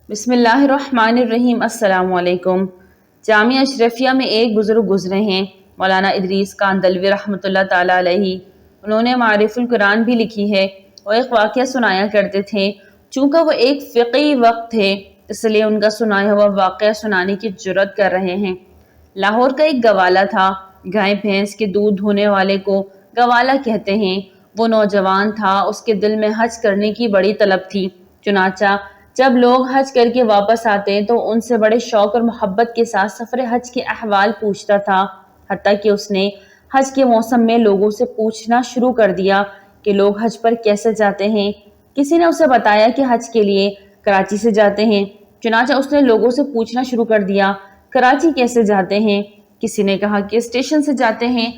بسم اللہ الرحمن الرحیم۔ السلام علیکم۔ جامعہ اشرفیہ میں ایک بزرگ گزرے ہیں، مولانا ادریس کاندلوی رحمۃ اللہ تعالیٰ علیہ۔ انہوں نے معارف القرآن بھی لکھی ہے۔ وہ ایک واقعہ سنایا کرتے تھے۔ چونکہ وہ ایک فقی وقت تھے اس لیے ان کا سنایا ہوا واقعہ سنانے کی جرات کر رہے ہیں۔ لاہور کا ایک گوالا تھا۔ گائے بھینس کے دودھ دھونے والے کو گوالا کہتے ہیں۔ وہ نوجوان تھا، اس کے دل میں حج کرنے کی بڑی طلب تھی۔ چنانچہ جب لوگ حج کر کے واپس آتے تو ان سے بڑے شوق اور محبت کے ساتھ سفر حج کے احوال پوچھتا تھا، حتیٰ کہ اس نے حج کے موسم میں لوگوں سے پوچھنا شروع کر دیا کہ لوگ حج پر کیسے جاتے ہیں۔ کسی نے اسے بتایا کہ حج کے لیے کراچی سے جاتے ہیں۔ چنانچہ اس نے لوگوں سے پوچھنا شروع کر دیا، کراچی کیسے جاتے ہیں؟ کسی نے کہا کہ اسٹیشن سے جاتے ہیں۔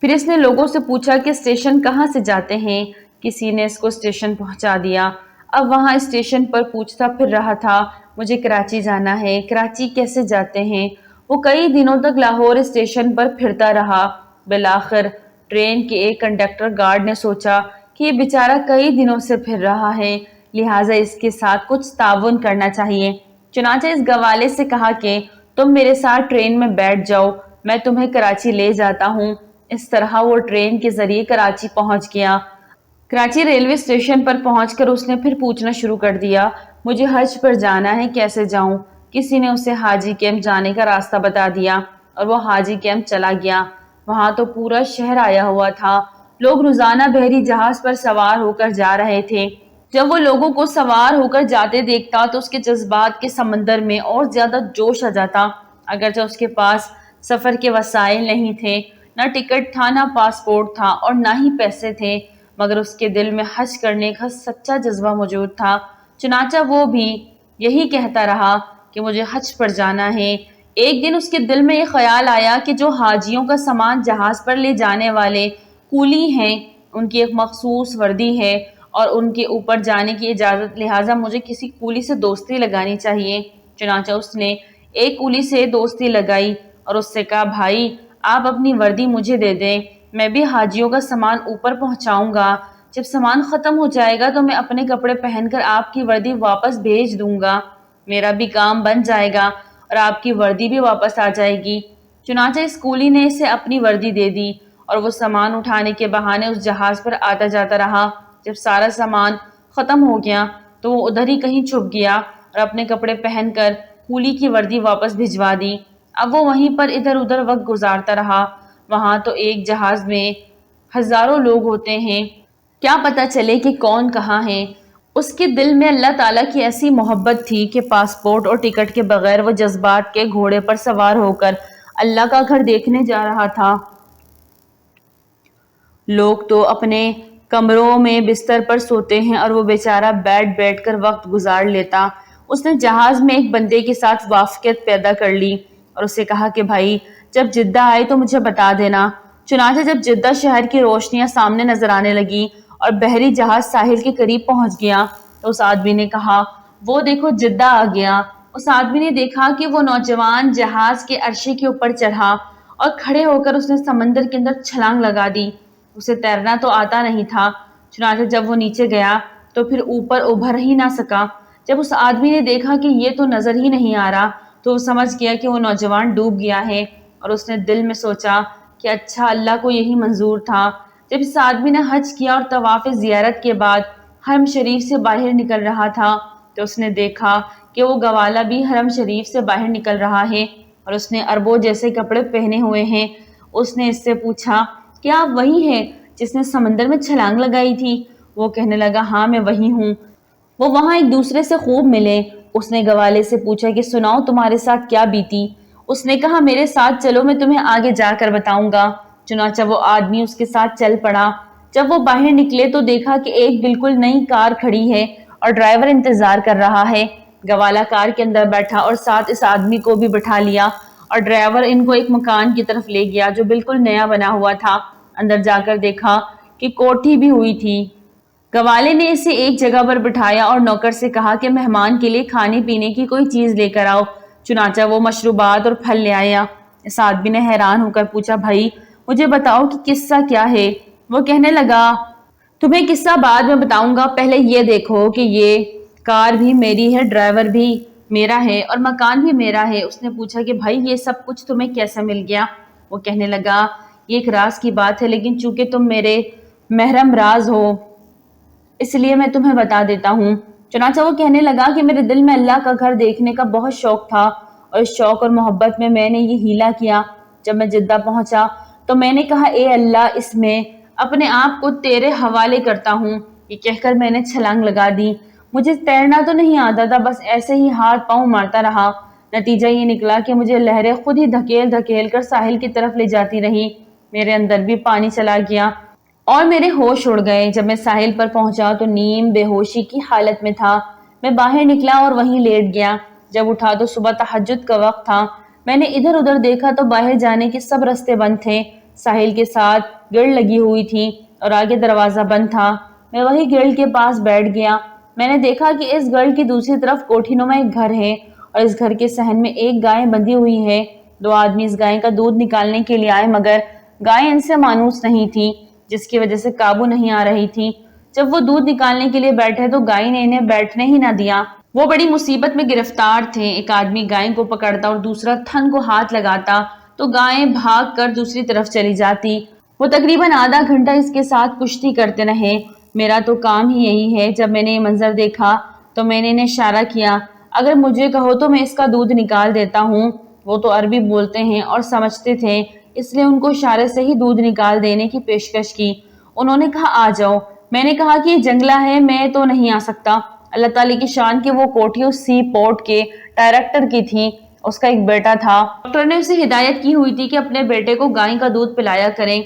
پھر اس نے لوگوں سے پوچھا کہ اسٹیشن کہاں سے جاتے ہیں؟ کسی نے اس کو اسٹیشن پہنچا دیا۔ اب وہاں اسٹیشن پر پوچھتا پھر رہا تھا، مجھے کراچی جانا ہے، کراچی کیسے جاتے ہیں؟ وہ کئی دنوں تک لاہور اسٹیشن پر پھرتا رہا۔ بالآخر ٹرین کے ایک کنڈکٹر گارڈ نے سوچا کہ یہ بیچارہ کئی دنوں سے پھر رہا ہے، لہٰذا اس کے ساتھ کچھ تعاون کرنا چاہیے۔ چنانچہ اس گوالے سے کہا کہ تم میرے ساتھ ٹرین میں بیٹھ جاؤ، میں تمہیں کراچی لے جاتا ہوں۔ اس طرح وہ ٹرین کے ذریعے کراچی پہنچ گیا۔ کراچی ریلوے اسٹیشن پر پہنچ کر اس نے پھر پوچھنا شروع کر دیا، مجھے حج پر جانا ہے، کیسے جاؤں؟ کسی نے اسے حاجی کیمپ جانے کا راستہ بتا دیا اور وہ حاجی کیمپ چلا گیا۔ وہاں تو پورا شہر آیا ہوا تھا۔ لوگ روزانہ بحری جہاز پر سوار ہو کر جا رہے تھے۔ جب وہ لوگوں کو سوار ہو کر جاتے دیکھتا تو اس کے جذبات کے سمندر میں اور زیادہ جوش آ جاتا۔ اگرچہ اس کے پاس سفر کے وسائل نہیں تھے، نہ ٹکٹ تھا، نہ پاسپورٹ تھا اور نہ ہی پیسے تھے، مگر اس کے دل میں حج کرنے کا سچا جذبہ موجود تھا۔ چنانچہ وہ بھی یہی کہتا رہا کہ مجھے حج پر جانا ہے۔ ایک دن اس کے دل میں یہ خیال آیا کہ جو حاجیوں کا سامان جہاز پر لے جانے والے کولی ہیں، ان کی ایک مخصوص وردی ہے اور ان کے اوپر جانے کی اجازت، لہٰذا مجھے کسی کولی سے دوستی لگانی چاہیے۔ چنانچہ اس نے ایک کولی سے دوستی لگائی اور اس سے کہا، بھائی آپ اپنی وردی مجھے دے دیں، میں بھی حاجیوں کا سامان اوپر پہنچاؤں گا۔ جب سامان ختم ہو جائے گا تو میں اپنے کپڑے پہن کر آپ کی وردی واپس بھیج دوں گا، میرا بھی کام بن جائے گا اور آپ کی وردی بھی واپس آ جائے گی۔ چنانچہ اس کولی نے اسے اپنی وردی دے دی اور وہ سامان اٹھانے کے بہانے اس جہاز پر آتا جاتا رہا۔ جب سارا سامان ختم ہو گیا تو وہ ادھر ہی کہیں چھپ گیا اور اپنے کپڑے پہن کر کولی کی وردی واپس بھجوا دی۔ اب وہ وہیں پر ادھر ادھر وقت گزارتا رہا۔ وہاں تو ایک جہاز میں ہزاروں لوگ ہوتے ہیں، کیا پتہ چلے کہ کون کہاں ہے۔ اس کے دل میں اللہ تعالیٰ کی ایسی محبت تھی کہ پاسپورٹ اور ٹکٹ کے بغیر وہ جذبات کے گھوڑے پر سوار ہو کر اللہ کا گھر دیکھنے جا رہا تھا۔ لوگ تو اپنے کمروں میں بستر پر سوتے ہیں اور وہ بیچارہ بیٹھ بیٹھ کر وقت گزار لیتا۔ اس نے جہاز میں ایک بندے کے ساتھ وافقیت پیدا کر لی اور اسے کہا کہ بھائی جب جدہ آئے تو مجھے بتا دینا۔ چنانچہ جب جدہ شہر کی روشنیاں سامنے نظر آنے لگی اور بحری جہاز ساحل کے قریب پہنچ گیا تو اس آدمی نے کہا، وہ دیکھو جدہ آ گیا۔ اس آدمی نے دیکھا کہ وہ نوجوان جہاز کے عرشے کے اوپر چڑھا اور کھڑے ہو کر اس نے سمندر کے اندر چھلانگ لگا دی۔ اسے تیرنا تو آتا نہیں تھا، چنانچہ جب وہ نیچے گیا تو پھر اوپر ابھر ہی نہ سکا۔ جب اس آدمی نے دیکھا کہ یہ تو نظر ہی نہیں آ رہا تو وہ سمجھ گیا کہ وہ نوجوان ڈوب گیا ہے اور اس نے دل میں سوچا کہ اچھا اللہ کو یہی منظور تھا۔ جب اس آدمی نے حج کیا اور طواف زیارت کے بعد حرم شریف سے باہر نکل رہا تھا تو اس نے دیکھا کہ وہ گوالا بھی حرم شریف سے باہر نکل رہا ہے اور اس نے عربوں جیسے کپڑے پہنے ہوئے ہیں۔ اس نے اس سے پوچھا، کیا آپ وہی ہیں جس نے سمندر میں چھلانگ لگائی تھی؟ وہ کہنے لگا، ہاں میں وہی ہوں۔ وہ وہاں ایک دوسرے سے خوب ملے۔ اس نے گوالے سے پوچھا کہ سناؤ تمہارے ساتھ کیا بیتی؟ اس نے کہا، میرے ساتھ چلو میں تمہیں آگے جا کر بتاؤں گا۔ چنانچہ وہ آدمی اس کے ساتھ چل پڑا۔ جب وہ باہر نکلے تو دیکھا کہ ایک بالکل نئی کار کھڑی ہے اور ڈرائیور انتظار کر رہا ہے۔ گوالا کار کے اندر بیٹھا اور ساتھ اس آدمی کو بھی بٹھا لیا اور ڈرائیور ان کو ایک مکان کی طرف لے گیا جو بالکل نیا بنا ہوا تھا۔ اندر جا کر دیکھا کہ کوٹھی بھی ہوئی تھی۔ گوالے نے اسے ایک جگہ پر بٹھایا اور نوکر سے کہا کہ مہمان کے لیے کھانے پینے کی کوئی چیز لے کر آؤ۔ چنانچہ وہ مشروبات اور پھل لے آیا۔ اس آدمی نے حیران ہو کر پوچھا، بھائی مجھے بتاؤ کہ قصہ کیا ہے؟ وہ کہنے لگا، تمہیں قصہ بعد میں بتاؤں گا، پہلے یہ دیکھو کہ یہ کار بھی میری ہے، ڈرائیور بھی۔ میرا ہے اور مکان بھی میرا ہے۔ اس نے پوچھا کہ بھائی یہ سب کچھ تمہیں کیسا مل گیا؟ وہ کہنے لگا یہ ایک راز کی بات ہے، لیکن چونکہ تم میرے محرم راز ہو اس لیے میں تمہیں بتا دیتا ہوں۔ چنانچہ وہ کہنے لگا کہ میرے دل میں اللہ کا گھر دیکھنے کا بہت شوق تھا، اور اس شوق اور محبت میں نے یہ ہیلا کیا۔ جب میں جدہ پہنچا تو میں نے کہا اے اللہ، اس میں اپنے آپ کو تیرے حوالے کرتا ہوں۔ یہ کہہ کر میں نے چھلانگ لگا دی۔ مجھے تیرنا تو نہیں آتا تھا، بس ایسے ہی ہاتھ پاؤں مارتا رہا۔ نتیجہ یہ نکلا کہ مجھے لہریں خود ہی دھکیل دھکیل کر ساحل کی طرف لے جاتی رہی۔ میرے اندر بھی پانی چلا گیا اور میرے ہوش اڑ گئے۔ جب میں ساحل پر پہنچا تو نیم بے ہوشی کی حالت میں تھا۔ میں باہر نکلا اور وہیں لیٹ گیا۔ جب اٹھا تو صبح تہجد کا وقت تھا۔ میں نے ادھر ادھر دیکھا تو باہر جانے کے سب راستے بند تھے۔ ساحل کے ساتھ گرل لگی ہوئی تھی اور آگے دروازہ بند تھا۔ میں وہی گرل کے پاس بیٹھ گیا۔ میں نے دیکھا کہ اس گرل کی دوسری طرف کوٹھی نما ایک گھر ہے، اور اس گھر کے صحن میں ایک گائے بندھی ہوئی ہے۔ دو آدمی اس گائے کا دودھ نکالنے کے لیے آئے، مگر گائے ان سے مانوس نہیں تھی، جس کی وجہ سے قابو نہیں آ رہی تھی۔ جب وہ دودھ نکالنے کے لیے بیٹھے تو گائے نے انہیں بیٹھنے ہی نہ دیا۔ وہ بڑی مصیبت میں گرفتار تھے۔ ایک آدمی گائے کو پکڑتا اور دوسرا تھن کو ہاتھ لگاتا تو گائے بھاگ کر دوسری طرف چلی جاتی۔ وہ تقریباً آدھا گھنٹہ اس کے ساتھ کشتی کرتے رہے۔ میرا تو کام ہی یہی ہے۔ جب میں نے یہ منظر دیکھا تو میں نے انہیں اشارہ کیا، اگر مجھے کہو تو میں اس کا دودھ نکال دیتا ہوں۔ وہ تو عربی بولتے ہیں اور سمجھتے تھے، اس لیے ان کو اشارے سے ہی دودھ نکال دینے کی پیشکش کی۔ انہوں نے کہا آ جاؤ۔ میں نے کہا کہ یہ جنگلہ ہے، میں تو نہیں آ سکتا۔ اللہ تعالیٰ کی شان کہ وہ کوٹھی اس سی پورٹ کے ڈائریکٹر کی تھی۔ اس کا ایک بیٹا تھا۔ ڈاکٹر نے اسے ہدایت کی ہوئی تھی کہ اپنے بیٹے کو گائے کا دودھ پلایا کریں۔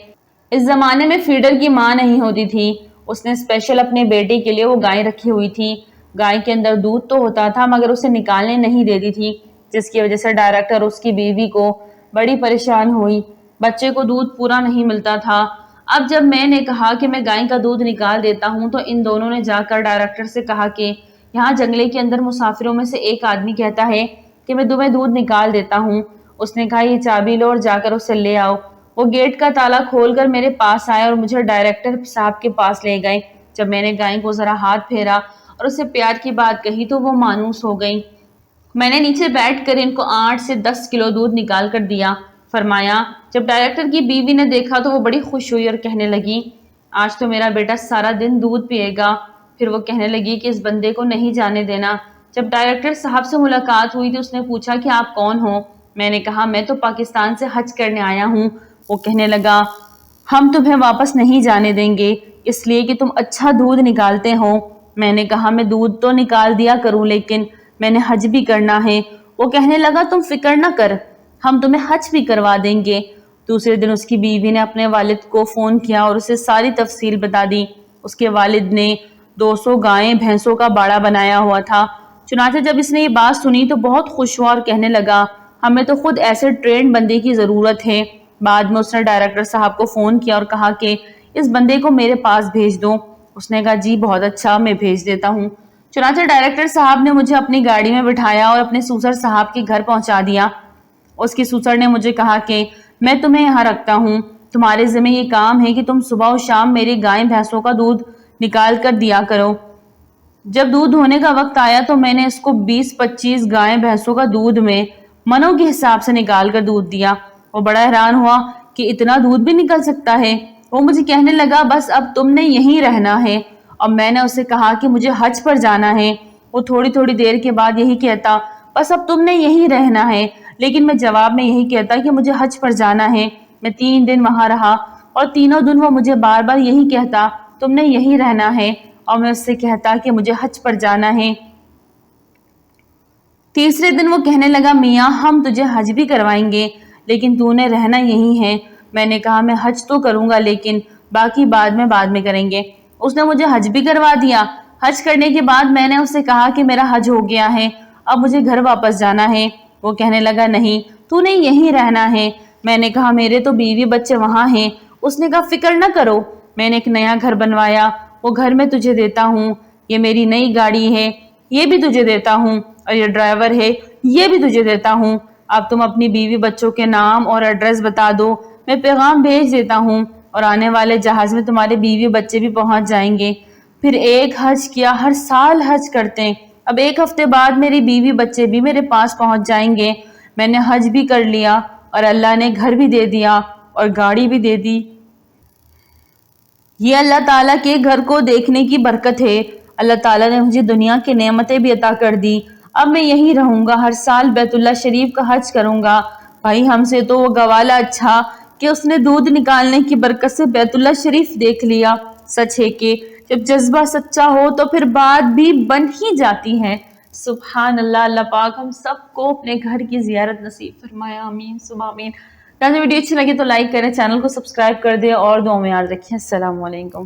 اس زمانے میں فیڈر کی ماں نہیں ہوتی تھی۔ اس نے اسپیشل اپنے بیٹے کے لیے وہ گائے رکھی ہوئی تھی۔ گائے کے اندر دودھ تو ہوتا تھا مگر اسے نکالنے نہیں دیتی تھی، جس کی وجہ سے ڈائریکٹر اور اس کی بیوی کو بڑی پریشان ہوئی۔ بچے کو دودھ پورا نہیں ملتا تھا۔ اب جب میں نے کہا کہ میں گائے کا دودھ نکال دیتا ہوں تو ان دونوں نے جا کر ڈائریکٹر سے کہا کہ یہاں جنگلے کے اندر مسافروں میں سے ایک آدمی کہتا ہے کہ میں تمہیں دودھ نکال دیتا ہوں۔ اس نے کہا یہ چابی لو اور جا کر اسے لے آؤ۔ وہ گیٹ کا تالا کھول کر میرے پاس آئے اور مجھے ڈائریکٹر صاحب کے پاس لے گئے۔ جب میں نے گائے کو ذرا ہاتھ پھیرا اور اسے پیار کی بات کہی تو وہ مانوس ہو گئی۔ میں نے نیچے بیٹھ کر ان کو 8 سے 10 کلو دودھ نکال کر دیا۔ فرمایا جب ڈائریکٹر کی بیوی نے دیکھا تو وہ بڑی خوش ہوئی اور کہنے لگی آج تو میرا بیٹا سارا دن دودھ پیے گا۔ پھر وہ کہنے لگی کہ اس بندے کو نہیں جانے دینا۔ جب ڈائریکٹر صاحب سے ملاقات ہوئی تو اس نے پوچھا کہ آپ کون ہو؟ میں نے کہا میں تو پاکستان سے حج کرنے آیا ہوں۔ وہ کہنے لگا ہم تمہیں واپس نہیں جانے دیں گے، اس لیے کہ تم اچھا دودھ نکالتے ہو۔ میں نے کہا میں دودھ تو نکال دیا کروں لیکن میں نے حج بھی کرنا ہے۔ وہ کہنے لگا تم فکر نہ کر، ہم تمہیں حج بھی کروا دیں گے۔ دوسرے دن اس کی بیوی نے اپنے والد کو فون کیا اور اسے ساری تفصیل بتا دی۔ اس کے والد نے 200 گائیں بھینسوں کا باڑا بنایا ہوا تھا۔ چنانچہ جب اس نے یہ بات سنی تو بہت خوش ہوا اور کہنے لگا ہمیں تو خود ایسے ٹرینڈ بندے کی ضرورت ہے۔ بعد میں اس نے ڈائریکٹر صاحب کو فون کیا اور کہا کہ اس بندے کو میرے پاس بھیج دو۔ اس نے کہا جی بہت اچھا، میں بھیج دیتا ہوں۔ چنانچہ ڈائریکٹر صاحب نے مجھے اپنی گاڑی میں بٹھایا اور اپنے سوسر صاحب کے گھر پہنچا دیا۔ اس کی سوسر نے مجھے کہا کہ میں تمہیں یہاں رکھتا ہوں، تمہارے ذمہ یہ کام ہے کہ تم صبح و شام میری گائیں بھینسوں کا دودھ نکال کر دیا کرو۔ جب دودھ ہونے کا وقت آیا تو میں نے اس کو 20-25 گائیں بھینسوں کا دودھ میں منوں کے حساب سے نکال کر دودھ دیا۔ وہ بڑا حیران ہوا کہ اتنا دودھ بھی نکل سکتا ہے۔ وہ مجھے کہنے لگا بس اب تم نے یہیں رہنا ہے۔ اور میں نے اسے کہا کہ مجھے حج پر جانا ہے۔ وہ تھوڑی تھوڑی دیر کے بعد یہی کہتا بس اب تم نے یہیں رہنا ہے، لیکن میں جواب میں یہی کہتا کہ مجھے حج پر جانا ہے۔ میں 3 دن وہاں رہا اور تینوں دن وہ مجھے بار بار یہی کہتا تم نے یہیں رہنا ہے، اور میں اس سے کہتا کہ مجھے حج پر جانا ہے۔ تیسرے دن وہ کہنے لگا میاں ہم تجھے حج بھی کروائیں گے لیکن تو نے رہنا یہی ہے۔ میں نے کہا میں حج تو کروں گا لیکن باقی بعد میں کریں گے۔ اس نے مجھے حج بھی کروا دیا۔ حج کرنے کے بعد میں نے اسے کہا کہ میرا حج ہو گیا ہے، اب مجھے گھر واپس جانا ہے۔ وہ کہنے لگا نہیں تو نے یہیں رہنا ہے۔ میں نے کہا میرے تو بیوی بچے وہاں ہیں۔ اس نے کہا فکر نہ کرو، میں نے ایک نیا گھر بنوایا، وہ گھر میں تجھے دیتا ہوں۔ یہ میری نئی گاڑی ہے، یہ بھی تجھے دیتا ہوں، اور یہ ڈرائیور ہے، یہ بھی تجھے دیتا ہوں۔ اب تم اپنی بیوی بچوں کے نام اور ایڈریس بتا دو، میں پیغام بھیج دیتا ہوں اور آنے والے جہاز میں تمہارے بیوی بچے بھی پہنچ جائیں گے۔ پھر ایک حج کیا، ہر سال حج کرتے اب 1 ہفتے بعد میری بیوی بچے بھی میرے پاس پہنچ جائیں گے۔ میں نے حج بھی کر لیا اور اللہ نے گھر بھی دے دیا اور گاڑی بھی دے دی۔ یہ اللہ تعالیٰ کے گھر کو دیکھنے کی برکت ہے۔ اللہ تعالیٰ نے مجھے دنیا کی نعمتیں بھی عطا کر دی۔ اب میں یہی رہوں گا، ہر سال بیت اللہ شریف کا حج کروں گا۔ بھائی ہم سے تو وہ گوالا اچھا کہ اس نے دودھ نکالنے کی برکت سے بیت اللہ شریف دیکھ لیا۔ سچ ہے کہ جب جذبہ سچا ہو تو پھر بات بھی بن ہی جاتی ہے۔ سبحان اللہ، اللہ پاک ہم سب کو اپنے گھر کی زیارت نصیب فرمائے، آمین ثم آمین۔ اگر ویڈیو اچھی لگی تو لائک کریں، چینل کو سبسکرائب کر دیں اور دعاؤں میں یاد رکھیں۔ السلام علیکم۔